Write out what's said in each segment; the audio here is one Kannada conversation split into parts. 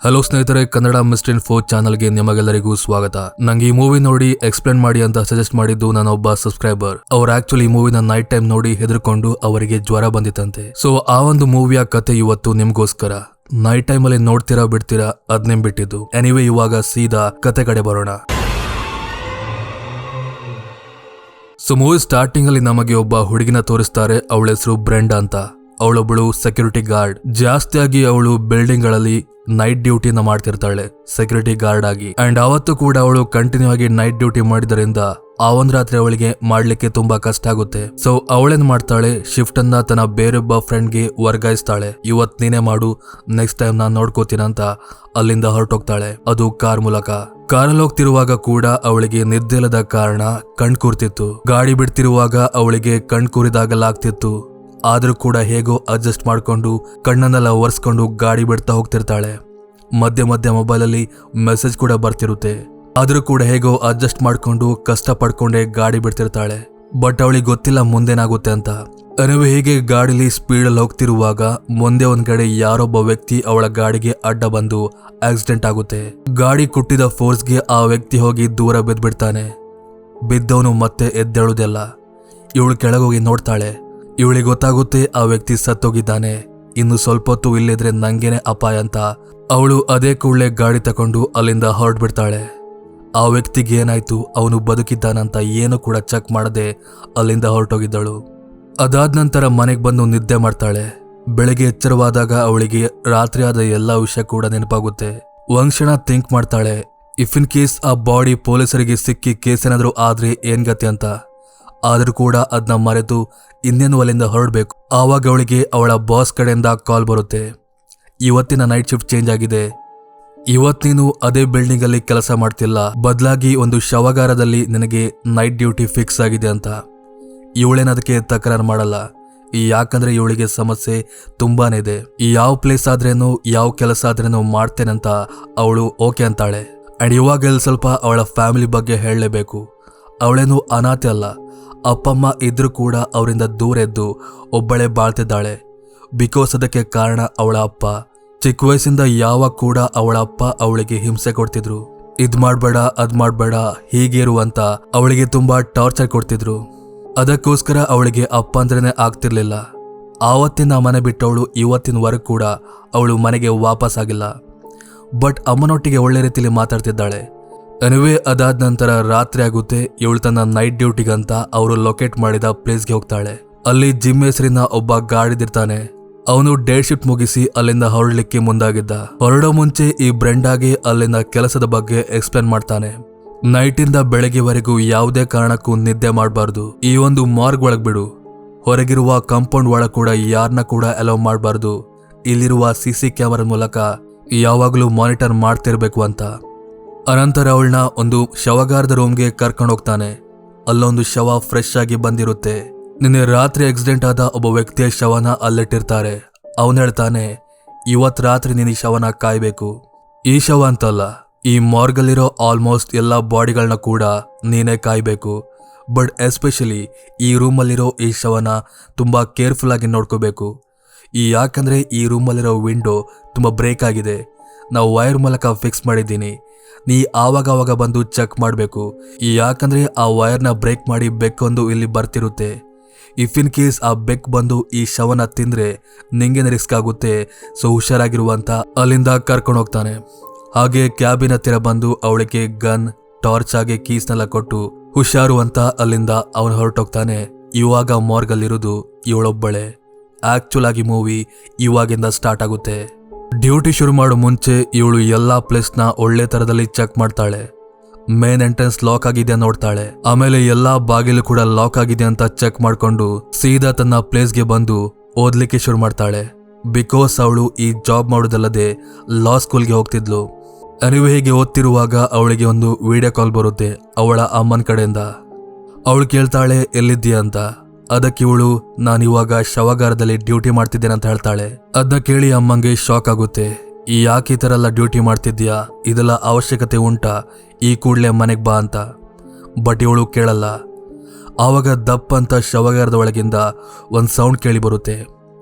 ಹಲೋ ಸ್ನೇಹಿತರೆ, ಕನ್ನಡ ಮಿಸ್ಟರ್ ಇನ್ಫೋ ಚಾನಲ್ಗೆ ನಿಮಗೆಲ್ಲರಿಗೂ ಸ್ವಾಗತ. ನಂಗೆ ಈ ಮೂವಿ ನೋಡಿ ಎಕ್ಸ್ಪ್ಲೇನ್ ಮಾಡಿ ಅಂತ ಸಜೆಸ್ಟ್ ಮಾಡಿದ್ದು ನನ್ನೊಬ್ಬ ಸಬ್ಸ್ಕ್ರೈಬರ್. ಅವ್ರು ಆಕ್ಚುಲಿ ಈ ಮೂವಿನ ನೈಟ್ ಟೈಮ್ ನೋಡಿ ಹೆದರ್ಕೊಂಡು ಅವರಿಗೆ ಜ್ವರ ಬಂದಿತ್ತಂತೆ. ಸೊ ಆ ಒಂದು ಮೂವಿಯ ಕತೆ ಇವತ್ತು ನಿಮ್ಗೋಸ್ಕರ. ನೈಟ್ ಟೈಮ್ ಅಲ್ಲಿ ನೋಡ್ತೀರಾ ಬಿಡ್ತೀರಾ ಅದ್ ನಿಮ್ ಬಿಟ್ಟಿದ್ದು. ಎನಿವೇ ಇವಾಗ ಸೀದಾ ಕತೆ ಕಡೆ ಬರೋಣ. ಸೊ ಮೂವಿ ಸ್ಟಾರ್ಟಿಂಗ್ ಅಲ್ಲಿ ನಮಗೆ ಒಬ್ಬ ಹುಡುಗಿನ ತೋರಿಸ್ತಾರೆ. ಅವಳ ಹೆಸರು ಬ್ರೆಂಡಾ ಅಂತ. ಅವಳೊಬ್ಬಳು ಸೆಕ್ಯೂರಿಟಿ ಗಾರ್ಡ್. ಜಾಸ್ತಿಯಾಗಿ ಅವಳು ಬಿಲ್ಡಿಂಗ್ ಗಳಲ್ಲಿ ನೈಟ್ ಡ್ಯೂಟಿನ ಮಾಡ್ತಿರ್ತಾಳೆ ಸೆಕ್ಯೂರಿಟಿ ಗಾರ್ಡ್ ಆಗಿ. ಅಂಡ್ ಅವತ್ತು ಕೂಡ ಅವಳು ಕಂಟಿನ್ಯೂ ಆಗಿ ನೈಟ್ ಡ್ಯೂಟಿ ಮಾಡಿದ್ರಿಂದ ಆ ಒಂದ್ ರಾತ್ರಿ ಅವಳಿಗೆ ಮಾಡ್ಲಿಕ್ಕೆ ತುಂಬಾ ಕಷ್ಟ ಆಗುತ್ತೆ. ಸೊ ಅವಳೇನ್ ಮಾಡ್ತಾಳೆ, ಶಿಫ್ಟ್ ಅನ್ನ ತನ್ನ ಬೇರೊಬ್ಬ ಫ್ರೆಂಡ್ಗೆ ವರ್ಗಾಯಿಸ್ತಾಳೆ. ಇವತ್ ನೀನೇ ಮಾಡು, ನೆಕ್ಸ್ಟ್ ಟೈಮ್ ನಾನ್ ನೋಡ್ಕೋತೀನಂತ ಅಲ್ಲಿಂದ ಹೊರಟೋಗ್ತಾಳೆ. ಅದು ಕಾರ್ ಮೂಲಕ. ಕಾರಲ್ಲಿ ಹೋಗ್ತಿರುವಾಗ ಕೂಡ ಅವಳಿಗೆ ನಿದ್ದೆಲ್ಲದ ಕಾರಣ ಕಣ್ ಕೂರ್ತಿತ್ತು. ಗಾಡಿ ಬಿಡ್ತಿರುವಾಗ ಅವಳಿಗೆ ಕಣ್ ಕೂರಿದಾಗಲಾಗ್ತಿತ್ತು. ಆದ್ರೂ ಕೂಡ ಹೇಗೋ ಅಡ್ಜಸ್ಟ್ ಮಾಡ್ಕೊಂಡು ಕಣ್ಣನ್ನೆಲ್ಲ ಒರೆಸ್ಕೊಂಡು ಗಾಡಿ ಬಿಡ್ತಾ ಹೋಗ್ತಿರ್ತಾಳೆ. ಮಧ್ಯ ಮಧ್ಯ ಮೊಬೈಲಲ್ಲಿ ಮೆಸೇಜ್ ಕೂಡ ಬರ್ತಿರುತ್ತೆ. ಆದ್ರೂ ಕೂಡ ಹೇಗೋ ಅಡ್ಜಸ್ಟ್ ಮಾಡ್ಕೊಂಡು ಕಷ್ಟ ಪಡ್ಕೊಂಡೇ ಗಾಡಿ ಬಿಡ್ತಿರ್ತಾಳೆ. ಬಟ್ ಅವಳಿಗೆ ಗೊತ್ತಿಲ್ಲ ಮುಂದೇನಾಗುತ್ತೆ ಅಂತ. ಅನವೇ ಹೀಗೆ ಗಾಡಿಲಿ ಸ್ಪೀಡಲ್ಲಿ ಹೋಗ್ತಿರುವಾಗ ಮುಂದೆ ಒಂದ್ ಕಡೆ ಯಾರೊಬ್ಬ ವ್ಯಕ್ತಿ ಅವಳ ಗಾಡಿಗೆ ಅಡ್ಡ ಬಂದು ಆಕ್ಸಿಡೆಂಟ್ ಆಗುತ್ತೆ. ಗಾಡಿ ಕುಟ್ಟಿದ ಫೋರ್ಸ್ಗೆ ಆ ವ್ಯಕ್ತಿ ಹೋಗಿ ದೂರ ಬಿದ್ಬಿಡ್ತಾನೆ. ಬಿದ್ದವನು ಮತ್ತೆ ಎದ್ದೇಳುವುದಿಲ್ಲ. ಇವಳು ಕೆಳಗೋಗಿ ನೋಡ್ತಾಳೆ. ಇವಳಿಗೆ ಗೊತ್ತಾಗುತ್ತೆ ಆ ವ್ಯಕ್ತಿ ಸತ್ತೋಗಿದ್ದಾನೆ. ಇನ್ನು ಸ್ವಲ್ಪ ಹೊತ್ತು ಇಲ್ಲಿದ್ರೆ ನಂಗೇನೆ ಅಪಾಯ ಅಂತ. ಅವಳು ಅದೇ ಕೂಡಲೇ ಗಾಡಿ ತಕೊಂಡು ಅಲ್ಲಿಂದ ಹೊರಡ್ಬಿಡ್ತಾಳೆ. ಆ ವ್ಯಕ್ತಿಗೆ ಏನಾಯ್ತು, ಅವನು ಬದುಕಿದ್ದಾನಂತ ಏನು ಕೂಡ ಚೆಕ್ ಮಾಡದೆ ಅಲ್ಲಿಂದ ಹೊರಟೋಗಿದ್ದಳು. ಅದಾದ ನಂತರ ಮನೆಗೆ ಬಂದು ನಿದ್ದೆ ಮಾಡ್ತಾಳೆ. ಬೆಳಗ್ಗೆ ಎಚ್ಚರವಾದಾಗ ಅವಳಿಗೆ ರಾತ್ರಿ ಆದ ಎಲ್ಲಾ ವಿಷಯ ಕೂಡ ನೆನಪಾಗುತ್ತೆ. ಒಂದ್ ಕ್ಷಣ ಥಿಂಕ್ ಮಾಡ್ತಾಳೆ, ಇಫ್ ಇನ್ ಕೇಸ್ ಆ ಬಾಡಿ ಪೊಲೀಸರಿಗೆ ಸಿಕ್ಕಿ ಕೇಸ್ ಏನಾದ್ರು ಆದ್ರೆ ಏನ್ ಗತಿ ಅಂತ. ಆದ್ರೂ ಕೂಡ ಅದನ್ನ ಮರೆತು ಇನ್ನೇನು ಅಲ್ಲಿಂದ ಹೊರಡ್ಬೇಕು. ಆವಾಗ ಅವಳಿಗೆ ಅವಳ ಬಾಸ್ ಕಡೆಯಿಂದ ಕಾಲ್ ಬರುತ್ತೆ. ಇವತ್ತಿನ ನೈಟ್ ಶಿಫ್ಟ್ ಚೇಂಜ್ ಆಗಿದೆ. ಇವತ್ ನೀನು ಅದೇ ಬಿಲ್ಡಿಂಗ್ ಅಲ್ಲಿ ಕೆಲಸ ಮಾಡ್ತಿಲ್ಲ, ಬದಲಾಗಿ ಒಂದು ಶವಗಾರದಲ್ಲಿ ನಿನಗೆ ನೈಟ್ ಡ್ಯೂಟಿ ಫಿಕ್ಸ್ ಆಗಿದೆ ಅಂತ. ಇವಳೇನದಕ್ಕೆ ತಕರಾರು ಮಾಡಲ್ಲ. ಯಾಕಂದ್ರೆ ಇವಳಿಗೆ ಸಮಸ್ಯೆ ತುಂಬಾನೇ ಇದೆ. ಯಾವ ಪ್ಲೇಸ್ ಆದ್ರೇನು ಯಾವ ಕೆಲಸ ಆದ್ರೇನು ಮಾಡ್ತೇನಂತ ಅವಳು ಓಕೆ ಅಂತಾಳೆ. ಅಂಡ್ ಇವಾಗ ಸ್ವಲ್ಪ ಅವಳ ಫ್ಯಾಮಿಲಿ ಬಗ್ಗೆ ಹೇಳಲೇಬೇಕು. ಅವಳೇನು ಅನಾಥೆ ಅಲ್ಲ. ಅಪ್ಪಮ್ಮ ಇದ್ರೂ ಕೂಡ ಅವರಿಂದ ದೂರ ಎದ್ದು ಒಬ್ಬಳೇ ಬಾಳ್ತಿದ್ದಾಳೆ. ಬಿಕಾಸ್ ಅದಕ್ಕೆ ಕಾರಣ ಅವಳ ಅಪ್ಪ. ಚಿಕ್ಕ ವಯಸ್ಸಿಂದ ಯಾವಾಗ ಕೂಡ ಅವಳ ಅಪ್ಪ ಅವಳಿಗೆ ಹಿಂಸೆ ಕೊಡ್ತಿದ್ರು. ಇದ್ ಮಾಡ್ಬೇಡ ಅದ್ ಮಾಡ್ಬೇಡ ಹೀಗೇರು ಅಂತ ಅವಳಿಗೆ ತುಂಬಾ ಟಾರ್ಚರ್ ಕೊಡ್ತಿದ್ರು. ಅದಕ್ಕೋಸ್ಕರ ಅವಳಿಗೆ ಅಪ್ಪ ಅಂದ್ರೇನೆ ಆಗ್ತಿರ್ಲಿಲ್ಲ. ಆವತ್ತಿನ ಮನೆ ಬಿಟ್ಟವಳು ಇವತ್ತಿನವರೆಗೂ ಕೂಡ ಅವಳು ಮನೆಗೆ ವಾಪಸ್ ಆಗಿಲ್ಲ. ಬಟ್ ಅಮ್ಮನೊಟ್ಟಿಗೆ ಒಳ್ಳೆ ರೀತಿಲಿ ಮಾತಾಡ್ತಿದ್ದಾಳೆ. ಎನಿವೇ ಅದಾದ ನಂತರ ರಾತ್ರಿ ಆಗುತ್ತೆ. ಇವಳು ತನ್ನ ನೈಟ್ ಡ್ಯೂಟಿಗಂತ ಅವರು ಲೊಕೇಟ್ ಮಾಡಿದ ಪ್ಲೇಸ್ಗೆ ಹೋಗ್ತಾಳೆ. ಅಲ್ಲಿ ಜಿಮ್ ಹೆಸರಿನ ಒಬ್ಬ ಗಾರ್ಡ್ ಇರ್ತಾನೆ. ಅವನು ಡೇ ಶಿಫ್ಟ್ ಮುಗಿಸಿ ಅಲ್ಲಿಂದ ಹೊರಡ್ಲಿಕ್ಕೆ ಮುಂದಾಗಿದ್ದ. ಹೊರಡೋ ಮುಂಚೆ ಈ ಬ್ರೆಂಡಾಗೆ ಅಲ್ಲಿನ ಕೆಲಸದ ಬಗ್ಗೆ ಎಕ್ಸ್ಪ್ಲೇನ್ ಮಾಡ್ತಾನೆ. ನೈಟಿಂದ ಬೆಳಗ್ಗೆವರೆಗೂ ಯಾವುದೇ ಕಾರಣಕ್ಕೂ ನಿದ್ದೆ ಮಾಡಬಾರ್ದು. ಈ ಒಂದು ಮಾರ್ಗ್ ಒಳಗ್ ಬಿಡು. ಹೊರಗಿರುವ ಕಾಂಪೌಂಡ್ ಒಳಗ್ ಕೂಡ ಯಾರನ್ನ ಕೂಡ ಅಲೋ ಮಾಡಬಾರ್ದು. ಇಲ್ಲಿರುವ ಸಿಸಿ ಕ್ಯಾಮರಾ ಮೂಲಕ ಯಾವಾಗ್ಲೂ ಮಾನಿಟರ್ ಮಾಡ್ತಿರ್ಬೇಕು ಅಂತ. ಅನಂತರ ಅವಳನ್ನ ಒಂದು ಶವಗಾರದ ರೂಮ್ಗೆ ಕರ್ಕೊಂಡು ಹೋಗ್ತಾನೆ. ಅಲ್ಲೊಂದು ಶವ ಫ್ರೆಶ್ ಆಗಿ ಬಂದಿರುತ್ತೆ. ನಿನ್ನೆ ರಾತ್ರಿ ಆಕ್ಸಿಡೆಂಟ್ ಆದ ಒಬ್ಬ ವ್ಯಕ್ತಿಯ ಶವನ ಅಲ್ಲಿಟ್ಟಿರ್ತಾರೆ. ಅವನು ಹೇಳ್ತಾನೆ, ಇವತ್ ರಾತ್ರಿ ನೀನು ಈ ಶವನ ಕಾಯ್ಬೇಕು. ಈ ಶವ ಅಂತಲ್ಲ, ಈ ಮಾರ್ಗಲ್ಲಿರೋ ಆಲ್ಮೋಸ್ಟ್ ಎಲ್ಲಾ ಬಾಡಿಗಳನ್ನ ಕೂಡ ನೀನೇ ಕಾಯ್ಬೇಕು. ಬಟ್ ಎಸ್ಪೆಷಲಿ ಈ ರೂಮಲ್ಲಿರೋ ಈ ಶವನ ತುಂಬಾ ಕೇರ್ಫುಲ್ ಆಗಿ ನೋಡ್ಕೋಬೇಕು. ಯಾಕಂದ್ರೆ ಈ ರೂಮಲ್ಲಿರೋ ವಿಂಡೋ ತುಂಬಾ ಬ್ರೇಕ್ ಆಗಿದೆ. ನಾವು ವೈರ್ ಮೂಲಕ ಫಿಕ್ಸ್ ಮಾಡಿದ್ದೀನಿ. ನೀ ಆವಾಗ ಬಂದು ಚೆಕ್ ಮಾಡಬೇಕು. ಯಾಕಂದ್ರೆ ಆ ವೈರ್ನ ಬ್ರೇಕ್ ಮಾಡಿ ಬೆಕ್ಕೊಂದು ಇಲ್ಲಿ ಬರ್ತಿರುತ್ತೆ. ಇಫ್ ಇನ್ ಕೇಸ್ ಆ ಬೆಕ್ ಬಂದು ಈ ಶವನ ತಿಂದ್ರೆ ನಿಂಗೇನು ರಿಸ್ಕ್ ಆಗುತ್ತೆ. ಸೊ ಹುಷಾರಾಗಿರುವಂತ ಅಲ್ಲಿಂದ ಕರ್ಕೊಂಡು ಹೋಗ್ತಾನೆ. ಹಾಗೆ ಕ್ಯಾಬಿನ್ ಹತ್ತಿರ ಬಂದು ಅವಳಿಗೆ ಗನ್, ಟಾರ್ಚ್ ಆಗಿ ಕೀಸ್ನೆಲ್ಲ ಕೊಟ್ಟು ಹುಷಾರು ಅಂತ ಅಲ್ಲಿಂದ ಅವನು ಹೊರಟೋಗ್ತಾನೆ. ಇವಾಗ ಮಾರ್ಗಲ್ಲಿರೋದು ಇವಳೊಬ್ಬಳೆ. ಆಕ್ಚುಲ್ ಆಗಿ ಮೂವಿ ಇವಾಗಿಂದ ಸ್ಟಾರ್ಟ್ ಆಗುತ್ತೆ. ಡ್ಯೂಟಿ ಶುರು ಮಾಡೋ ಮುಂಚೆ ಇವಳು ಎಲ್ಲಾ ಪ್ಲೇಸ್ನ ಒಳ್ಳೆ ತರದಲ್ಲಿ ಚೆಕ್ ಮಾಡ್ತಾಳೆ. ಮೇನ್ ಎಂಟ್ರೆನ್ಸ್ ಲಾಕ್ ಆಗಿದೆ ನೋಡ್ತಾಳೆ. ಆಮೇಲೆ ಎಲ್ಲಾ ಬಾಗಿಲು ಕೂಡ ಲಾಕ್ ಆಗಿದೆ ಅಂತ ಚೆಕ್ ಮಾಡ್ಕೊಂಡು ಸೀದಾ ತನ್ನ ಪ್ಲೇಸ್ಗೆ ಬಂದು ಓದ್ಲಿಕ್ಕೆ ಶುರು ಮಾಡ್ತಾಳೆ. ಬಿಕಾಸ್ ಅವಳು ಈ ಜಾಬ್ ಮಾಡೋದಲ್ಲದೆ ಲಾ ಸ್ಕೂಲ್ಗೆ ಹೋಗ್ತಿದ್ಲು. ಅನಿವೆ ಹೀಗೆ ಓದ್ತಿರುವಾಗ ಅವಳಿಗೆ ಒಂದು ವಿಡಿಯೋ ಕಾಲ್ ಬರುತ್ತೆ ಅವಳ ಅಮ್ಮನ ಕಡೆಯಿಂದ. ಅವಳು ಕೇಳ್ತಾಳೆ ಎಲ್ಲಿದ್ದೀಯ ಅಂತ. ಅದಕ್ಕೆ ಇವಳು ನಾನಿವಾಗ ಶವಗಾರದಲ್ಲಿ ಡ್ಯೂಟಿ ಮಾಡ್ತಿದ್ದೇನೆ ಅಂತ ಹೇಳ್ತಾಳೆ. ಅದನ್ನ ಕೇಳಿ ಅಮ್ಮಂಗೆ ಶಾಕ್ ಆಗುತ್ತೆ. ಯಾಕೆ ಈ ತರ ಎಲ್ಲ ಡ್ಯೂಟಿ ಮಾಡ್ತಿದ್ಯಾ, ಇದೆಲ್ಲ ಅವಶ್ಯಕತೆ ಉಂಟಾ, ಈ ಕೂಡಲೇ ಮನೆಗೆ ಬಾ ಅಂತ. ಬಟ್ ಇವಳು ಕೇಳಲ್ಲ. ಆವಾಗ ದಪ್ಪ ಅಂತ ಶವಗಾರದ ಒಳಗಿಂದ ಒಂದು ಸೌಂಡ್ ಕೇಳಿ ಬರುತ್ತೆ.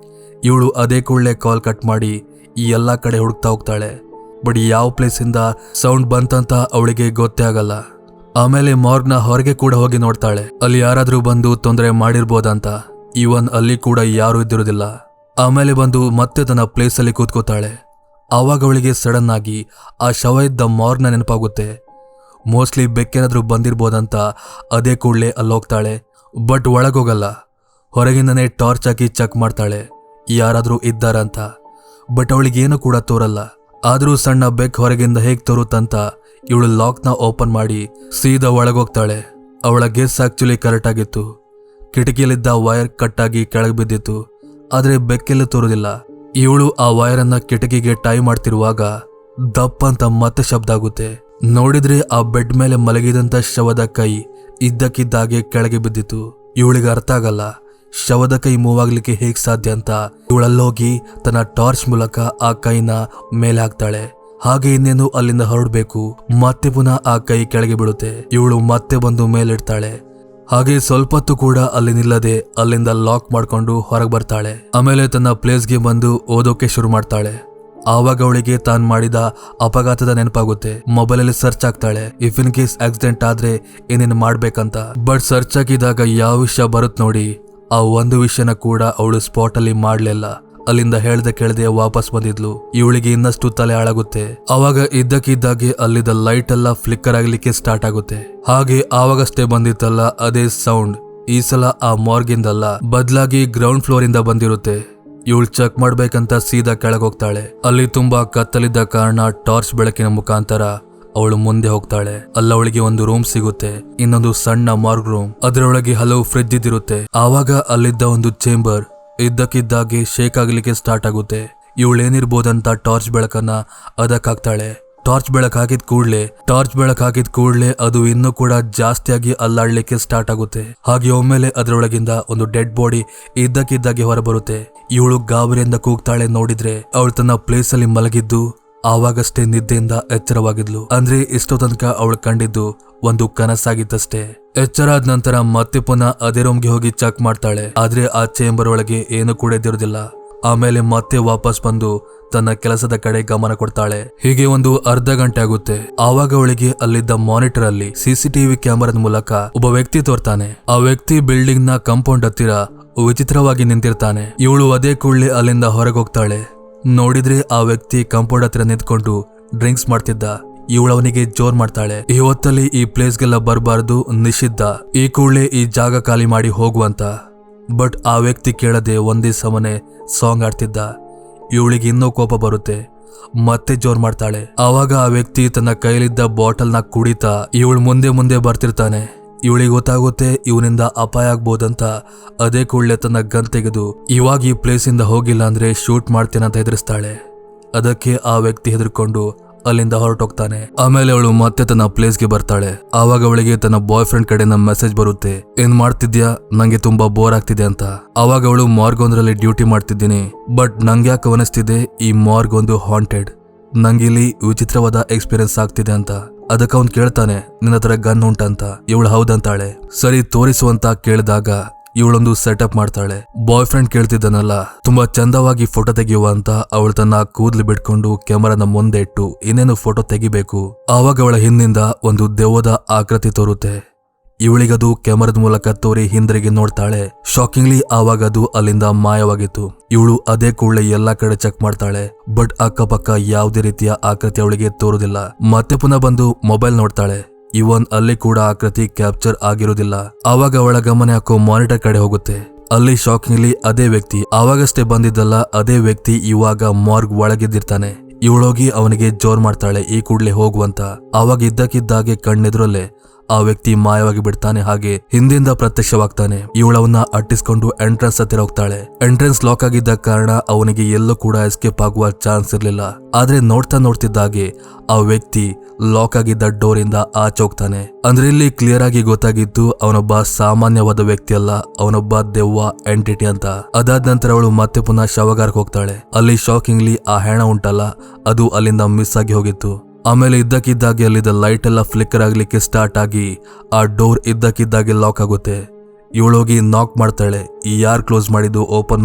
ಇವಳು ಅದೇ ಕೂಡಲೇ ಕಾಲ್ ಕಟ್ ಮಾಡಿ ಈ ಎಲ್ಲ ಕಡೆ ಹುಡುಕ್ತಾ ಹೋಗ್ತಾಳೆ. ಬಟ್ ಯಾವ ಪ್ಲೇಸಿಂದ ಸೌಂಡ್ ಬಂತಂತ ಅವಳಿಗೆ ಗೊತ್ತೇ ಆಗಲ್ಲ. ಆಮೇಲೆ ಮಾರ್ಗ್ನ ಹೊರಗೆ ಕೂಡ ಹೋಗಿ ನೋಡ್ತಾಳೆ, ಅಲ್ಲಿ ಯಾರಾದ್ರೂ ಬಂದು ತೊಂದರೆ ಮಾಡಿರ್ಬೋದಂತ. ಇವನ್ ಅಲ್ಲಿ ಕೂಡ ಯಾರೂ ಇದ್ದಿರೋದಿಲ್ಲ. ಆಮೇಲೆ ಬಂದು ಮತ್ತೆ ತನ್ನ ಪ್ಲೇಸಲ್ಲಿ ಕೂತ್ಕೋತಾಳೆ. ಆವಾಗ ಅವಳಿಗೆ ಸಡನ್ ಆಗಿ ಆ ಶವ ಇದ್ದ ಮಾರ್ಗ್ನ ನೆನಪಾಗುತ್ತೆ. ಮೋಸ್ಟ್ಲಿ ಬೆಕ್ಕೇನಾದ್ರೂ ಬಂದಿರ್ಬೋದಂತ ಅದೇ ಕೂಡಲೇ ಅಲ್ಲೋಗ್ತಾಳೆ. ಬಟ್ ಒಳಗೋಗಲ್ಲ, ಹೊರಗಿಂದನೇ ಟಾರ್ಚ್ ಹಾಕಿ ಚೆಕ್ ಮಾಡ್ತಾಳೆ ಯಾರಾದ್ರೂ ಇದ್ದಾರಂತ. ಬಟ್ ಅವಳಿಗೇನು ಕೂಡ ತೋರಲ್ಲ. ಆದ್ರೂ ಸಣ್ಣ ಬೆಕ್ ಹೊರಗಿಂದ ಹೇಗ್ ತೋರುತ್ತಂತ ಇವಳು ಲಾಕ್ನ ಓಪನ್ ಮಾಡಿ ಸೀದಾ ಒಳಗೋಗ್ತಾಳೆ. ಅವಳ ಗೆಸ್ ಆಕ್ಚುಲಿ ಕರೆಕ್ಟ್ ಆಗಿತ್ತು. ಕಿಟಕಿಯಲ್ಲಿದ್ದ ವೈರ್ ಕಟ್ ಆಗಿ ಕೆಳಗೆ ಬಿದ್ದಿತ್ತು, ಆದ್ರೆ ಬೆಕ್ಕೆಲ್ಲೂ ತೋರುದಿಲ್ಲ. ಇವಳು ಆ ವೈರನ್ನ ಕಿಟಕಿಗೆ ಟೈ ಮಾಡ್ತಿರುವಾಗ ದಪ್ಪ ಅಂತ ಮತ್ತೆ ಶಬ್ದ ಆಗುತ್ತೆ. ನೋಡಿದ್ರೆ ಆ ಬೆಡ್ ಮೇಲೆ ಮಲಗಿದಂತ ಶವದ ಕೈ ಇದ್ದಕ್ಕಿದ್ದಾಗೆ ಕೆಳಗೆ ಬಿದ್ದಿತ್ತು. ಇವಳಿಗೆ ಅರ್ಥ ಆಗಲ್ಲ, ಶವದ ಕೈ ಮೂವ್ ಆಗ್ಲಿಕ್ಕೆ ಹೇಗ್ ಸಾಧ್ಯ ಅಂತ. ಇವಳಲ್ಲೋಗಿ ತನ್ನ ಟಾರ್ಚ್ ಮೂಲಕ ಆ ಕೈನ ಮೇಲೆ ಹಾಕ್ತಾಳೆ. ಹಾಗೆ ಇನ್ನೇನು ಅಲ್ಲಿಂದ ಹೊರಡ್ಬೇಕು, ಮತ್ತೆ ಪುನಃ ಆ ಕೈ ಕೆಳಗೆ ಬೀಳುತ್ತೆ. ಇವಳು ಮತ್ತೆ ಬಂದು ಮೇಲಿಡ್ತಾಳೆ. ಹಾಗೆ ಸ್ವಲ್ಪ ಹೊತ್ತು ಕೂಡ ಅಲ್ಲಿ ನಿಲ್ಲದೆ ಅಲ್ಲಿಂದ ಲಾಕ್ ಮಾಡ್ಕೊಂಡು ಹೊರಗೆ ಬರ್ತಾಳೆ. ಆಮೇಲೆ ತನ್ನ ಪ್ಲೇಸ್ಗೆ ಬಂದು ಓದೋಕೆ ಶುರು ಮಾಡ್ತಾಳೆ. ಆವಾಗ ಅವಳಿಗೆ ತಾನ್ ಮಾಡಿದ ಅಪಘಾತದ ನೆನಪಾಗುತ್ತೆ. ಮೊಬೈಲಲ್ಲಿ ಸರ್ಚ್ ಆಗ್ತಾಳೆ, ಇಫ್ ಇನ್ ಕೇಸ್ ಆಕ್ಸಿಡೆಂಟ್ ಆದ್ರೆ ಏನೇನು ಮಾಡ್ಬೇಕಂತ. ಬಟ್ ಸರ್ಚ್ ಹಾಕಿದಾಗ ಯಾವ ವಿಷಯ ಬರುತ್ ನೋಡಿ, ಆ ಒಂದು ವಿಷಯನ ಕೂಡ ಅವಳು ಸ್ಪಾಟ್ ಅಲ್ಲಿ ಮಾಡ್ಲಿಲ್ಲ. ಅಲ್ಲಿಂದ ಹೇಳ್ದೆ ಕೇಳದೆ ವಾಪಸ್ ಬಂದಿದ್ಲು. ಇವಳಿಗೆ ಇನ್ನಷ್ಟು ತಲೆ ಹಾಳಾಗುತ್ತೆ. ಅವಾಗ ಇದ್ದಕ್ಕಿದ್ದಾಗೆ ಅಲ್ಲಿದ್ದ ಲೈಟ್ ಎಲ್ಲ ಫ್ಲಿಕ್ಕರ್ ಆಗ್ಲಿಕ್ಕೆ ಸ್ಟಾರ್ಟ್ ಆಗುತ್ತೆ. ಹಾಗೆ ಆವಾಗಷ್ಟೇ ಬಂದಿತ್ತಲ್ಲ ಅದೇ ಸೌಂಡ್ ಈ ಸಲ ಆ ಮಾರ್ಗಿಂದಲ್ಲ, ಬದಲಾಗಿ ಗ್ರೌಂಡ್ ಫ್ಲೋರ್ ಇಂದ ಬಂದಿರುತ್ತೆ. ಇವಳು ಚೆಕ್ ಮಾಡ್ಬೇಕಂತ ಸೀದಾ ಕೆಳಗೋಗ್ತಾಳೆ. ಅಲ್ಲಿ ತುಂಬಾ ಕತ್ತಲಿದ್ದ ಕಾರಣ ಟಾರ್ಚ್ ಬೆಳಕಿನ ಮುಖಾಂತರ ಅವಳು ಮುಂದೆ ಹೋಗ್ತಾಳೆ. ಅಲ್ಲವಳಿಗೆ ಒಂದು ರೂಮ್ ಸಿಗುತ್ತೆ, ಇನ್ನೊಂದು ಸಣ್ಣ ಮಾರ್ಗ್ ರೂಮ್. ಅದರೊಳಗೆ ಹಲವು ಫ್ರಿಡ್ಜ್ ಇದ್ದಿರುತ್ತೆ. ಆವಾಗ ಅಲ್ಲಿದ್ದ ಒಂದು ಚೇಂಬರ್ ಇದ್ದಕ್ಕಿದ್ದಾಗೆ ಶೇಕ್ ಆಗ್ಲಿಕ್ಕೆ ಸ್ಟಾರ್ಟ್ ಆಗುತ್ತೆ. ಇವಳೇನಿರ್ಬೋದಂತ ಟಾರ್ಚ್ ಬೆಳಕನ್ನ ಅದಕ್ಕೆ ಹಾಕ್ತಾಳೆ. ಟಾರ್ಚ್ ಬೆಳಕ್ ಹಾಕಿದ ಕೂಡ್ಲೆ ಅದು ಇನ್ನೂ ಕೂಡ ಜಾಸ್ತಿಯಾಗಿ ಅಲ್ಲಾಡ್ಲಿಕ್ಕೆ ಸ್ಟಾರ್ಟ್ ಆಗುತ್ತೆ. ಹಾಗೆ ಒಮ್ಮೆಲೆ ಅದರೊಳಗಿಂದ ಒಂದು ಡೆಡ್ ಬಾಡಿ ಇದ್ದಕ್ಕಿದ್ದಾಗೆ ಹೊರಬರುತ್ತೆ. ಇವಳು ಗಾಬರಿಯಿಂದ ಕೂಗ್ತಾಳೆ. ನೋಡಿದ್ರೆ ಅವಳು ತನ್ನ ಪ್ಲೇಸ್ ಅಲ್ಲಿ ಮಲಗಿದ್ದು ಆವಾಗಷ್ಟೇ ನಿದ್ದೆಯಿಂದ ಎಚ್ಚರವಾಗಿದ್ಲು. ಅಂದ್ರೆ ಇಷ್ಟೋ ತನಕ ಅವಳು ಕಂಡಿದ್ದು ಒಂದು ಕನಸಾಗಿತ್ತಷ್ಟೇ. ಎಚ್ಚರ ಆದ ನಂತರ ಮತ್ತೆ ಪುನಃ ಅದೇ ರೂಮ್ಗೆ ಹೋಗಿ ಚೆಕ್ ಮಾಡ್ತಾಳೆ. ಆದ್ರೆ ಆ ಚೇಂಬರ್ ಒಳಗೆ ಏನು ಕೂಡ ಇದ್ದಿರೋದಿಲ್ಲ. ಆಮೇಲೆ ಮತ್ತೆ ವಾಪಸ್ ಬಂದು ತನ್ನ ಕೆಲಸದ ಕಡೆ ಗಮನ ಕೊಡ್ತಾಳೆ. ಹೀಗೆ ಒಂದು ಅರ್ಧ ಗಂಟೆ ಆಗುತ್ತೆ. ಆವಾಗ ಅವಳಿಗೆ ಅಲ್ಲಿದ್ದ ಮಾನಿಟರ್ ಅಲ್ಲಿ ಸಿಸಿಟಿವಿ ಕ್ಯಾಮೆರಾದ ಮೂಲಕ ಒಬ್ಬ ವ್ಯಕ್ತಿ ತೋರ್ತಾನೆ. ಆ ವ್ಯಕ್ತಿ ಬಿಲ್ಡಿಂಗ್ ನ ಕಾಂಪೌಂಡ್ ಹತ್ತಿರ ವಿಚಿತ್ರವಾಗಿ ನಿಂತಿರ್ತಾನೆ. ಇವಳು ಅದೇ ಕೂಡಲೇ ಅಲ್ಲಿಂದ ಹೊರಗೆ ಹೋಗ್ತಾಳೆ. ನೋಡಿದ್ರೆ ಆ ವ್ಯಕ್ತಿ ಕಾಂಪೌಂಡ್ ಹತ್ತಿರ ನಿಂತ್ಕೊಂಡು ಡ್ರಿಂಕ್ಸ್ ಮಾಡ್ತಿದ್ದ. ಇವಳವನಿಗೆ ಜೋರ್ ಮಾಡ್ತಾಳೆ, ಈ ಹೊತ್ತಲ್ಲಿ ಈ ಪ್ಲೇಸ್ಗೆಲ್ಲ ಬರಬಾರ್ದು, ನಿಷಿದ್ಧ, ಈ ಕೂಡಲೇ ಈ ಜಾಗ ಖಾಲಿ ಮಾಡಿ ಹೋಗುವಂತ. ಬಟ್ ಆ ವ್ಯಕ್ತಿ ಕೇಳದೆ ಒಂದೇ ಸಮನೆ ಸಾಂಗ್ ಆಡ್ತಿದ್ದ. ಇವಳಿಗೆ ಇನ್ನೂ ಕೋಪ ಬರುತ್ತೆ, ಮತ್ತೆ ಜೋರ್ ಮಾಡ್ತಾಳೆ. ಆವಾಗ ಆ ವ್ಯಕ್ತಿ ತನ್ನ ಕೈಲಿದ್ದ ಬಾಟಲ್ನ ಕುಡಿತಾ ಇವಳು ಮುಂದೆ ಬರ್ತಿರ್ತಾನೆ. ಇವಳಿಗೆ ಗೊತ್ತಾಗುತ್ತೆ ಇವನಿಂದ ಅಪಾಯ ಆಗ್ಬೋದಂತ. ಅದೇ ಕೂಡಲೇ ತನ್ನ ಗನ್ ತೆಗೆದು ಇವಾಗ ಈ ಪ್ಲೇಸಿಂದ ಹೋಗಿಲ್ಲ ಅಂದ್ರೆ ಶೂಟ್ ಮಾಡ್ತೇನಂತ ಹೆದರಿಸ್ತಾಳೆ. ಅದಕ್ಕೆ ಆ ವ್ಯಕ್ತಿ ಹೆದರ್ಕೊಂಡು ಅಲ್ಲಿಂದ ಹೊರಟೋಗ್ತಾನೆ. ಆಮೇಲೆ ಅವಳು ಮತ್ತೆ ತನ್ನ ಪ್ಲೇಸ್ಗೆ ಬರ್ತಾಳೆ. ಆವಾಗ ಅವಳಿಗೆ ತನ್ನ ಬಾಯ್ ಫ್ರೆಂಡ್ ಕಡೆಯಿಂದ ಮೆಸೇಜ್ ಬರುತ್ತೆ, ಏನ್ ಮಾಡ್ತಿದ್ಯಾ, ನಂಗೆ ತುಂಬಾ ಬೋರ್ ಆಗ್ತಿದೆ ಅಂತ. ಆವಾಗ ಅವಳು ಮಾರ್ಗ್ ಒಂದ್ರಲ್ಲಿ ಡ್ಯೂಟಿ ಮಾಡ್ತಿದ್ದೀನಿ, ಬಟ್ ನಂಗೆ ಯಾಕೆ ಅನಿಸ್ತಿದೆ ಈ ಮಾರ್ಗ್ ಒಂದು ಹಾಂಟೆಡ್, ನಂಗಿಲ್ಲಿ ವಿಚಿತ್ರವಾದ ಎಕ್ಸ್ಪೀರಿಯನ್ಸ್ ಆಗ್ತಿದೆ ಅಂತ. ಅದಕ್ಕೆ ಅವ್ನು ಕೇಳ್ತಾನೆ, ನಿನ್ನ ಹತ್ರ ಗನ್ ಉಂಟಂತ. ಇವಳು ಹೌದಂತಾಳೆ. ಸರಿ ತೋರಿಸುವಂತ ಕೇಳಿದಾಗ ಇವಳೊಂದು ಸೆಟಪ್ ಮಾಡ್ತಾಳೆ. ಬಾಯ್ ಫ್ರೆಂಡ್ ಕೇಳ್ತಿದ್ದಾನಲ್ಲ, ತುಂಬಾ ಚಂದವಾಗಿ ಫೋಟೋ ತೆಗೆಯುವ ಅಂತ ಅವಳು ತನ್ನ ಕೂದಲು ಬಿಟ್ಕೊಂಡು ಕ್ಯಾಮರಾನ ಮುಂದೆ ಇಟ್ಟು ಇನ್ನೇನು ಫೋಟೋ ತೆಗಿಬೇಕು. ಆವಾಗ ಅವಳ ಹಿಂದಿಂದ ಒಂದು ದೆವ್ವದ ಆಕೃತಿ ತೋರುತ್ತೆ. ಇವಳಿಗದು ಕ್ಯಾಮರಾದ ಮೂಲಕ ತೋರಿ ಹಿಂದಿರುಗಿ ನೋಡ್ತಾಳೆ. ಶಾಕಿಂಗ್ಲಿ ಆವಾಗದು ಅಲ್ಲಿಂದ ಮಾಯವಾಗಿತ್ತು. ಇವಳು ಅದೇ ಕೂಡಲೇ ಎಲ್ಲಾ ಕಡೆ ಚೆಕ್ ಮಾಡ್ತಾಳೆ, ಬಟ್ ಅಕ್ಕಪಕ್ಕ ಯಾವುದೇ ರೀತಿಯ ಆಕೃತಿ ಅವಳಿಗೆ ತೋರುದಿಲ್ಲ. ಮತ್ತೆ ಪುನಃ ಬಂದು ಮೊಬೈಲ್ ನೋಡ್ತಾಳೆ. ಇವನ್ ಅಲ್ಲಿ ಕೂಡ ಆಕೃತಿ ಕ್ಯಾಪ್ಚರ್ ಆಗಿರುವುದಿಲ್ಲ. ಆವಾಗ ಅವಳ ಗಮನ ಯಾಕೋ ಮಾನಿಟರ್ ಕಡೆ ಹೋಗುತ್ತೆ. ಅಲ್ಲಿ ಶಾಕಿಂಗ್ಲಿ ಅದೇ ವ್ಯಕ್ತಿ, ಆವಾಗಷ್ಟೇ ಬಂದಿದ್ದಲ್ಲ ಅದೇ ವ್ಯಕ್ತಿ ಇವಾಗ ಮಾರ್ಗ್ ಒಳಗಿದ್ದಿರ್ತಾನೆ. ಇವಳೋಗಿ ಅವನಿಗೆ ಜೋರ್ ಮಾಡ್ತಾಳೆ, ಈ ಕೂಡ್ಲೆ ಹೋಗುವಂತ. ಆವಾಗ ಇದ್ದಕ್ಕಿದ್ದಾಗೆ ಕಣ್ಣೆದುರಲ್ಲೇ ಆ ವ್ಯಕ್ತಿ ಮಾಯವಾಗಿ ಬಿಡ್ತಾನೆ. ಹಾಗೆ ಹಿಂದಿಂದ ಪ್ರತ್ಯಕ್ಷವಾಗ್ತಾನೆ. ಇವಳವನ್ನ ಅಟ್ಟಿಸ್ಕೊಂಡು ಎಂಟ್ರೆನ್ಸ್ ಹತ್ತಿರ ಹೋಗ್ತಾಳೆ. ಎಂಟ್ರೆನ್ಸ್ ಲಾಕ್ ಆಗಿದ್ದ ಕಾರಣ ಅವನಿಗೆ ಎಲ್ಲೂ ಕೂಡ ಎಸ್ಕೇಪ್ ಆಗುವ ಚಾನ್ಸ್ ಇರ್ಲಿಲ್ಲ. ಆದ್ರೆ ನೋಡ್ತಿದ್ದಾಗೆ ಆ ವ್ಯಕ್ತಿ ಲಾಕ್ ಆಗಿದ್ದ ಡೋರ್ ಇಂದ ಆಚೆ ಹೋಗ್ತಾನೆ. ಅಂದ್ರೆ ಇಲ್ಲಿ ಕ್ಲಿಯರ್ ಆಗಿ ಗೊತ್ತಾಗಿತ್ತು ಅವನೊಬ್ಬ ಸಾಮಾನ್ಯವಾದ ವ್ಯಕ್ತಿ ಅಲ್ಲ, ಅವನೊಬ್ಬ ದೆವ್ವ ಎಂಟಿಟಿ ಅಂತ. ಅದಾದ ನಂತರ ಅವಳು ಮತ್ತೆ ಪುನಃ ಶವಗಾರಕ್ಕೆ ಹೋಗ್ತಾಳೆ. ಅಲ್ಲಿ ಶಾಕಿಂಗ್ಲಿ ಆ ಹೆಣ ಉಂಟಲ್ಲ, ಅದು ಅಲ್ಲಿಂದ ಮಿಸ್ ಆಗಿ ಹೋಗಿತ್ತು. ಆಮೇಲೆ ಇದ್ದಕ್ಕಿದ್ದಾಗೆ ಅಲ್ಲಿದ್ದ ಲೈಟ್ ಎಲ್ಲ ಫ್ಲಿಕ್ಕರ್ ಆಗ್ಲಿಕ್ಕೆ ಸ್ಟಾರ್ಟ್ ಆಗಿ ಆ ಡೋರ್ ಇದ್ದಕ್ಕಿದ್ದಾಗೆ ಲಾಕ್ ಆಗುತ್ತೆ. ಇವಳೋಗಿ ನಾಕ್ ಮಾಡ್ತಾಳೆ, ಈ ಯಾರ್ ಕ್ಲೋಸ್ ಮಾಡಿದ್ದು, ಓಪನ್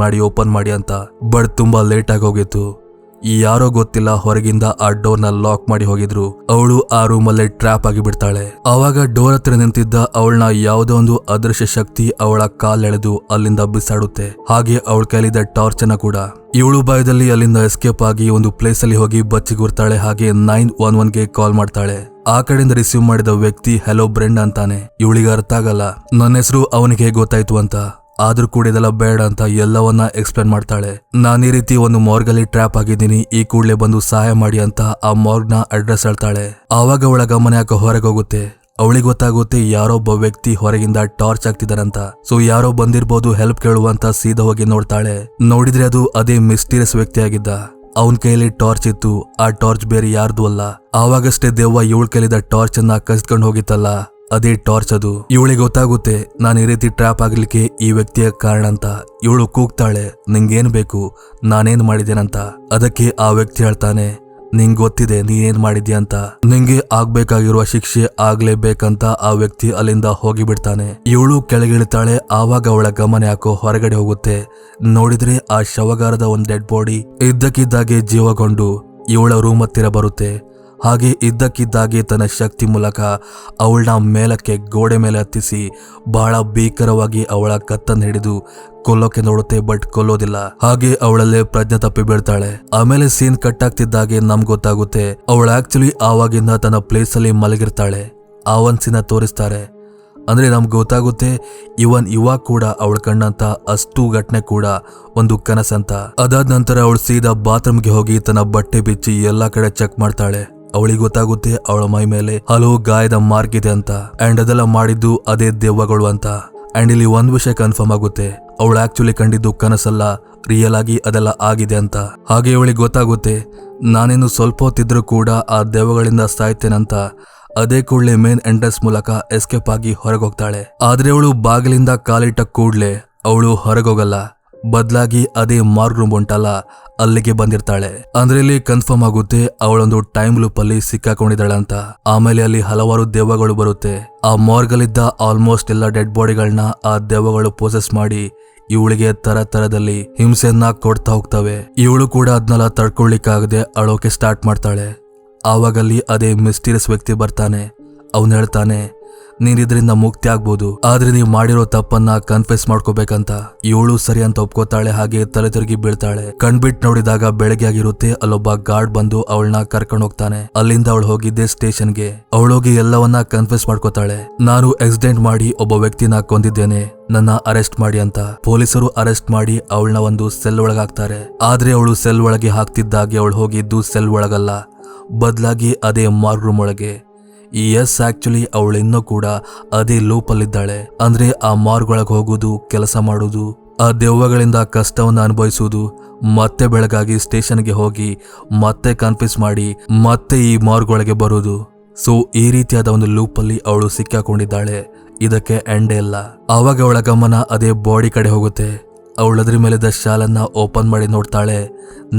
ಮಾಡಿ ಅಂತ. ಬಟ್ ತುಂಬಾ ಲೇಟ್ ಆಗಿ ಹೋಗಿತ್ತು. ಯಾರೋ ಗೊತ್ತಿಲ್ಲ ಹೊರಗಿಂದ ಆ ಡೋರ್ ನ ಲಾಕ್ ಮಾಡಿ ಹೋಗಿದ್ರು. ಅವಳು ಆ ರೂಮ್ ಅಲ್ಲೇ ಟ್ರ್ಯಾಪ್ ಆಗಿ ಬಿಡ್ತಾಳೆ. ಆವಾಗ ಡೋರ್ ಹತ್ರ ನಿಂತಿದ್ದ ಅವಳನ್ನ ಯಾವುದೋ ಒಂದು ಅದೃಶ್ಯ ಶಕ್ತಿ ಅವಳ ಕಾಲೆಳೆದು ಅಲ್ಲಿಂದ ಬಿಸಾಡುತ್ತೆ. ಹಾಗೆ ಅವಳ ಕೈಲಿದ್ದ ಟಾರ್ಚ್ ಅನ್ನ ಕೂಡ. ಇವಳು ಭಯದಲ್ಲಿ ಅಲ್ಲಿಂದ ಎಸ್ಕೇಪ್ ಆಗಿ ಒಂದು ಪ್ಲೇಸ್ ಅಲ್ಲಿ ಹೋಗಿ ಬಚ್ಚಿಗೂರ್ತಾಳೆ. ಹಾಗೆ 911ಗೆ ಕಾಲ್ ಮಾಡ್ತಾಳೆ. ಆ ಕಡೆಯಿಂದ ರಿಸೀವ್ ಮಾಡಿದ ವ್ಯಕ್ತಿ ಹೆಲೋ ಬ್ರೆಂಡ್ ಅಂತಾನೆ. ಇವಳಿಗೆ ಅರ್ಥ ಆಗಲ್ಲ ನನ್ನ ಹೆಸರು ಅವನಿಗೆ ಗೊತ್ತಾಯ್ತು ಅಂತ. ಆದ್ರೂ ಕೂಡ ಇದೆಲ್ಲ ಬೇಡ ಅಂತ ಎಲ್ಲವನ್ನ ಎಕ್ಸ್ಪ್ಲೇನ್ ಮಾಡ್ತಾಳೆ. ನಾನು ಈ ರೀತಿ ಒಂದು ಮಾರ್ಗಲ್ಲಿ ಟ್ರ್ಯಾಪ್ ಆಗಿದ್ದೀನಿ, ಈ ಕೂಡಲೇ ಬಂದು ಸಹಾಯ ಮಾಡಿ ಅಂತ ಆ ಮಾರ್ಗ್ನ ಅಡ್ರೆಸ್ ಹೇಳ್ತಾಳೆ. ಆವಾಗ ಅವಳ ಗಮನ ಯಾಕೆ ಹೊರಗೆ ಹೋಗುತ್ತೆ. ಅವಳಿಗೆ ಗೊತ್ತಾಗುತ್ತೆ ಯಾರೊಬ್ಬ ವ್ಯಕ್ತಿ ಹೊರಗಿಂದ ಟಾರ್ಚ್ ಆಗ್ತಿದಾರಂತ. ಸೊ ಯಾರೋ ಬಂದಿರ್ಬೋದು ಹೆಲ್ಪ್ ಕೇಳುವಂತ ಸೀದಾ ಹೋಗಿ ನೋಡ್ತಾಳೆ. ನೋಡಿದ್ರೆ ಅದು ಅದೇ ಮಿಸ್ಟೀರಿಯಸ್ ವ್ಯಕ್ತಿ ಆಗಿದ್ದ. ಅವನ್ ಕೈಯಲ್ಲಿ ಟಾರ್ಚ್ ಇತ್ತು. ಆ ಟಾರ್ಚ್ ಬೇರೆ ಯಾರ್ದು ಅಲ್ಲ. ಆವಾಗಷ್ಟೇ ದೆವ್ವ ಇವಳ ಕೈಲಿದ್ದ ಟಾರ್ಚ್ ಅನ್ನ ಕಸ್ಕೊಂಡು ಹೋಗಿತ್ತಲ್ಲ, ಅದೇ ಟಾರ್ಚ್ ಅದು. ಇವಳಿಗೆ ಗೊತ್ತಾಗುತ್ತೆ ನಾನು ಈ ರೀತಿ ಟ್ರ್ಯಾಪ್ ಆಗ್ಲಿಕ್ಕೆ ಈ ವ್ಯಕ್ತಿಯ ಕಾರಣ ಅಂತ. ಇವಳು ಕೂಗ್ತಾಳೆ, ನಿಂಗೇನ್ ಬೇಕು, ನಾನೇನ್ ಮಾಡಿದ್ದೇನಂತ. ಅದಕ್ಕೆ ಆ ವ್ಯಕ್ತಿ ಹೇಳ್ತಾನೆ, ನಿಂಗ್ ಗೊತ್ತಿದೆ ನೀನೇನ್ ಮಾಡಿದ್ಯಾ ಅಂತ. ನಿಂಗೆ ಆಗ್ಬೇಕಾಗಿರುವ ಶಿಕ್ಷೆ ಆಗ್ಲೇಬೇಕಂತ ಆ ವ್ಯಕ್ತಿ ಅಲ್ಲಿಂದ ಹೋಗಿಬಿಡ್ತಾನೆ. ಇವಳು ಕೆಳಗಿಳಿತಾಳೆ. ಆವಾಗ ಅವಳ ಗಮನ ಯಾಕೋ ಹೊರಗಡೆ ಹೋಗುತ್ತೆ. ನೋಡಿದ್ರೆ ಆ ಶವಗಾರದ ಒಂದ್ ಡೆಡ್ ಬಾಡಿ ಇದ್ದಕ್ಕಿದ್ದಾಗೆ ಜೀವಗೊಂಡು ಇವಳ ರೂಮ್ ಹತ್ತಿರ ಬರುತ್ತೆ. ಹಾಗೆ ಇದ್ದಕ್ಕಿದ್ದಾಗೆ ತನ್ನ ಶಕ್ತಿ ಮೂಲಕ ಅವಳನ್ನ ಮೇಲಕ್ಕೆ ಗೋಡೆ ಮೇಲೆ ಹತ್ತಿಸಿ ಬಹಳ ಭೀಕರವಾಗಿ ಅವಳ ಕತ್ತನ್ನು ಹಿಡಿದು ಕೊಲ್ಲೋಕೆ ನೋಡುತ್ತೆ. ಬಟ್ ಕೊಲ್ಲೋದಿಲ್ಲ. ಹಾಗೆ ಅವಳಲ್ಲೇ ಪ್ರಜ್ಞೆ ತಪ್ಪಿ ಬೀಳ್ತಾಳೆ. ಆಮೇಲೆ ಸೀನ್ ಕಟ್ ಆಗ್ತಿದ್ದಾಗೆ ನಮ್ಗೆ ಗೊತ್ತಾಗುತ್ತೆ ಅವಳು ಆಕ್ಚುಲಿ ಆವಾಗಿಂದ ತನ್ನ ಪ್ಲೇಸ್ ಅಲ್ಲಿ ಮಲಗಿರ್ತಾಳೆ. ಆ ಒಂದ್ ಸೀನ ತೋರಿಸ್ತಾರೆ. ಅಂದ್ರೆ ನಮ್ಗೆ ಗೊತ್ತಾಗುತ್ತೆ ಇವಾಗ ಕೂಡ ಅವಳ ಕಣ್ಣಂತ ಅಷ್ಟು ಘಟನೆ ಕೂಡ ಒಂದು ಕನಸಂತ. ಅದಾದ ನಂತರ ಅವಳು ಸೀದಾ ಬಾತ್ರೂಮ್ಗೆ ಹೋಗಿ ತನ್ನ ಬಟ್ಟೆ ಬಿಚ್ಚಿ ಎಲ್ಲಾ ಕಡೆ ಚೆಕ್ ಮಾಡ್ತಾಳೆ. ಅವಳಿಗೆ ಗೊತ್ತಾಗುತ್ತೆ ಅವಳ ಮೈ ಮೇಲೆ ಹಲವು ಗಾಯದ ಮಾರ್ಕ್ ಇದೆ ಅಂತ. ಅಂಡ್ ಅದೆಲ್ಲ ಮಾಡಿದ್ದು ಅದೇ ದೆವ್ವಗಳು ಅಂತ. ಅಂಡ್ ಇಲ್ಲಿ ಒಂದ್ ವಿಷಯ ಕನ್ಫರ್ಮ್ ಆಗುತ್ತೆ, ಅವಳು ಆಕ್ಚುಲಿ ಕಂಡಿದ್ದು ಕನಸಲ್ಲ, ರಿಯಲ್ ಆಗಿ ಅದೆಲ್ಲ ಆಗಿದೆ ಅಂತ. ಹಾಗೆ ಅವಳಿಗೆ ಗೊತ್ತಾಗುತ್ತೆ ನಾನೇನು ಸ್ವಲ್ಪ ಹೊತ್ತಿದ್ರು ಕೂಡ ಆ ದೆವ್ವಗಳಿಂದ ಸಾಯ್ತೇನಂತ. ಅದೇ ಕೂಡಲೇ ಮೇನ್ ಎಂಟ್ರೆನ್ಸ್ ಮೂಲಕ ಎಸ್ಕೇಪ್ ಆಗಿ ಹೊರಗೋಗ್ತಾಳೆ. ಆದ್ರೆ ಅವಳು ಬಾಗಿಲಿಂದ ಕಾಲಿಟ್ಟ ಕೂಡ್ಲೆ ಅವಳು ಹೊರಗೋಗಲ್ಲ. ಬದಲಾಗಿ ಅದೇ ಮಾರ್ಗ್ ರೂಮ್ ಉಂಟಲ್ಲ ಅಲ್ಲಿಗೆ ಬಂದಿರ್ತಾಳೆ. ಅಂದ್ರೆ ಇಲ್ಲಿ ಕನ್ಫರ್ಮ್ ಆಗುತ್ತೆ ಅವಳೊಂದು ಟೈಮ್ ಲೂಪ್ ಅಲ್ಲಿ ಸಿಕ್ಕಾಕೊಂಡಿದ್ದಾಳೆ ಅಂತ. ಆಮೇಲೆ ಅಲ್ಲಿ ಹಲವಾರು ದೆವ್ವಗಳು ಬರುತ್ತೆ. ಆ ಮಾರ್ಗಲ್ಲಿದ್ದ ಆಲ್ಮೋಸ್ಟ್ ಎಲ್ಲ ಡೆಡ್ ಬಾಡಿಗಳನ್ನ ಆ ದೆವ್ವಗಳು ಪೋಸೆಸ್ ಮಾಡಿ ಇವಳಿಗೆ ತರದಲ್ಲಿ ಹಿಂಸೆಯನ್ನ ಕೊಡ್ತಾ ಹೋಗ್ತವೆ. ಇವಳು ಕೂಡ ಅದನ್ನೆಲ್ಲ ತಡ್ಕೊಳ್ಳಿಕ್ಕಾಗದೆ ಅಳೋಕೆ ಸ್ಟಾರ್ಟ್ ಮಾಡ್ತಾಳೆ. ಆವಾಗಲ್ಲಿ ಅದೇ ಮಿಸ್ಟೀರಿಯಸ್ ವ್ಯಕ್ತಿ ಬರ್ತಾನೆ. ಅವನು ಹೇಳ್ತಾನೆ, ನೀನ್ ಇದರಿಂದ ಮುಕ್ತಿ ಆಗ್ಬೋದು, ಆದ್ರೆ ನೀವು ಮಾಡಿರೋ ತಪ್ಪನ್ನ ಕನ್ಫೆಸ್ ಮಾಡ್ಕೋಬೇಕಂತ. ಇವಳು ಸರಿ ಅಂತ ಒಪ್ಕೋತಾಳೆ. ಹಾಗೆ ತಲೆ ತಿರುಗಿ ಬೀಳ್ತಾಳೆ. ಕಣ್ಬಿಟ್ ನೋಡಿದಾಗ ಬೆಳಗ್ಗೆ ಆಗಿರುತ್ತೆ. ಅಲ್ಲೊಬ್ಬ ಗಾರ್ಡ್ ಬಂದು ಅವಳನ್ನ ಕರ್ಕೊಂಡು ಹೋಗ್ತಾನೆ. ಅಲ್ಲಿಂದ ಅವಳು ಹೋಗಿದ್ದೆ ಸ್ಟೇಷನ್ಗೆ. ಅವಳೋಗಿ ಎಲ್ಲವನ್ನ ಕನ್ಫೆಸ್ ಮಾಡ್ಕೋತಾಳೆ. ನಾನು ಆಕ್ಸಿಡೆಂಟ್ ಮಾಡಿ ಒಬ್ಬ ವ್ಯಕ್ತಿನ ಕೊಂದಿದ್ದೇನೆ, ನನ್ನ ಅರೆಸ್ಟ್ ಮಾಡಿ ಅಂತ. ಪೊಲೀಸರು ಅರೆಸ್ಟ್ ಮಾಡಿ ಅವಳನ್ನ ಒಂದು ಸೆಲ್ ಒಳಗಾಕ್ತಾರೆ. ಆದ್ರೆ ಅವಳು ಸೆಲ್ ಒಳಗೆ ಹಾಕ್ತಿದ್ದಾಗೆ ಅವಳು ಹೋಗಿದ್ದು ಸೆಲ್ ಒಳಗಲ್ಲ, ಬದಲಾಗಿ ಅದೇ ಮಾರ್ಗ್ ರೂಮ್ ಒಳಗೆ. ಆಕ್ಚುಲಿ ಅವಳು ಇನ್ನೂ ಕೂಡ ಅದೇ ಲೂಪಲ್ಲಿದ್ದಾಳೆ. ಅಂದ್ರೆ ಆ ಮಾರ್ಗ್ ಒಳಗೆ ಹೋಗುದು, ಕೆಲಸ ಮಾಡುವುದು, ಆ ದೆವ್ವಗಳಿಂದ ಕಷ್ಟವನ್ನ ಅನುಭವಿಸುವುದು, ಮತ್ತೆ ಬೆಳಗಾಗಿ ಸ್ಟೇಷನ್ಗೆ ಹೋಗಿ ಮತ್ತೆ ಕನ್ಫ್ಯೂಸ್ ಮಾಡಿ ಮತ್ತೆ ಈ ಮಾರ್ಗ್ ಒಳಗೆ ಬರುವುದು. ಸೊ ಈ ರೀತಿಯಾದ ಒಂದು ಲೂಪಲ್ಲಿ ಅವಳು ಸಿಕ್ಕಾಕೊಂಡಿದ್ದಾಳೆ. ಇದಕ್ಕೆ ಎಂಡೇ ಇಲ್ಲ. ಆವಾಗ ಅವಳ ಗಮನ ಅದೇ ಬಾಡಿ ಕಡೆ ಹೋಗುತ್ತೆ. ಅವಳದ್ರ ಮೇಲಿದ್ದ ಶಾಲನ್ನ ಓಪನ್ ಮಾಡಿ ನೋಡ್ತಾಳೆ.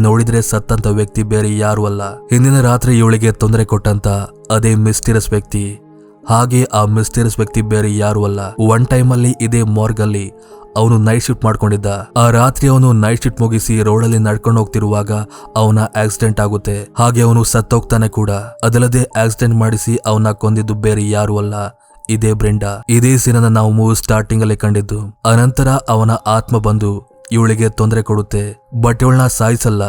ನೋಡಿದ್ರೆ ಸತ್ತಂತ ವ್ಯಕ್ತಿ ಬೇರೆ ಯಾರು ಅಲ್ಲ, ಹಿಂದಿನ ರಾತ್ರಿ ಇವಳಿಗೆ ತೊಂದರೆ ಕೊಟ್ಟಂತ ಅದೇ ಮಿಸ್ಟೀರಿಯಸ್ ವ್ಯಕ್ತಿ. ಹಾಗೆ ಆ ಮಿಸ್ಟೀರಿಯಸ್ ವ್ಯಕ್ತಿ ಬೇರೆ ಯಾರು ಅಲ್ಲ, ಒನ್ ಟೈಮ್ ಅಲ್ಲಿ ಇದೇ ಮಾರ್ಗ್ ಅಲ್ಲಿ ಅವನು ನೈಟ್ ಶಿಫ್ಟ್ ಮಾಡ್ಕೊಂಡಿದ್ದ. ಆ ರಾತ್ರಿ ಅವನು ನೈಟ್ ಶಿಫ್ಟ್ ಮುಗಿಸಿ ರೋಡಲ್ಲಿ ನಡ್ಕೊಂಡು ಹೋಗ್ತಿರುವಾಗ ಅವನ ಆಕ್ಸಿಡೆಂಟ್ ಆಗುತ್ತೆ. ಹಾಗೆ ಅವನು ಸತ್ತೋಗ್ತಾನೆ ಕೂಡ. ಅದಲ್ಲದೆ ಆಕ್ಸಿಡೆಂಟ್ ಮಾಡಿಸಿ ಅವನ ಕೊಂದಿದ್ದು ಬೇರೆ ಯಾರು ಅಲ್ಲ, ಇದೇ ಬ್ರೆಂಡಾ. ಇದೇ ಸೀನನ್ನ ನಾವು ಮೂವಿ ಸ್ಟಾರ್ಟಿಂಗ್ ಅಲ್ಲಿ ಕಂಡಿದ್ದು. ಅನಂತರ ಅವನ ಆತ್ಮ ಬಂದು ಇವಳಿಗೆ ತೊಂದರೆ ಕೊಡುತ್ತೆ. ಬಟ್ ಇವಳನ್ನ ಸಾಯಿಸಲ್ಲ,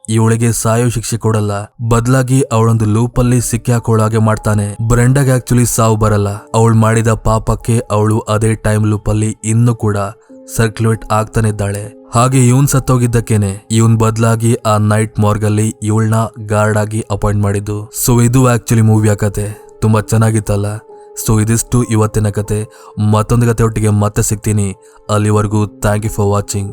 ಇವಳಿಗೆ ಸಾಯೋ ಶಿಕ್ಷೆ ಕೊಡಲ್ಲ. ಬದಲಾಗಿ ಅವಳೊಂದು ಲೂಪಲ್ಲಿ ಸಿಕ್ಕಿ ಹಾಕೊಳ್ಳಾಗೆ ಮಾಡ್ತಾನೆ. ಬ್ರೆಂಡಾಗೆ ಆಕ್ಚುಲಿ ಸಾವು ಬರಲ್ಲ. ಅವಳು ಮಾಡಿದ ಪಾಪಕ್ಕೆ ಅವಳು ಅದೇ ಟೈಮ್ ಲೂಪಲ್ಲಿ ಇನ್ನೂ ಕೂಡ ಸರ್ಕ್ಯುಲೇಟ್ ಆಗ್ತಾನೆ ಇದ್ದಾಳೆ. ಹಾಗೆ ಇವನ್ ಸತ್ತೋಗಿದ್ದಕ್ಕೇನೆ ಇವನ್ ಬದಲಾಗಿ ಆ ನೈಟ್ ಮಾರ್ಗಲ್ಲಿ ಇವಳನ್ನ ಗಾರ್ಡ್ ಆಗಿ ಅಪಾಯಿಂಟ್ ಮಾಡಿದ್ದು. ಸೊ ಇದು ಆಕ್ಚುಲಿ ಮೂವಿಯ ಕತೆ. ತುಂಬಾ ಚೆನ್ನಾಗಿತ್ತಲ್ಲ. ಸೊ ಇದಿಷ್ಟು ಇವತ್ತಿನ ಕತೆ. ಮತ್ತೊಂದು ಕತೆ ಒಟ್ಟಿಗೆ ಮತ್ತೆ ಸಿಗ್ತೀನಿ. ಅಲ್ಲಿವರೆಗೂ ಥ್ಯಾಂಕ್ ಯು ಫಾರ್ ವಾಚಿಂಗ್.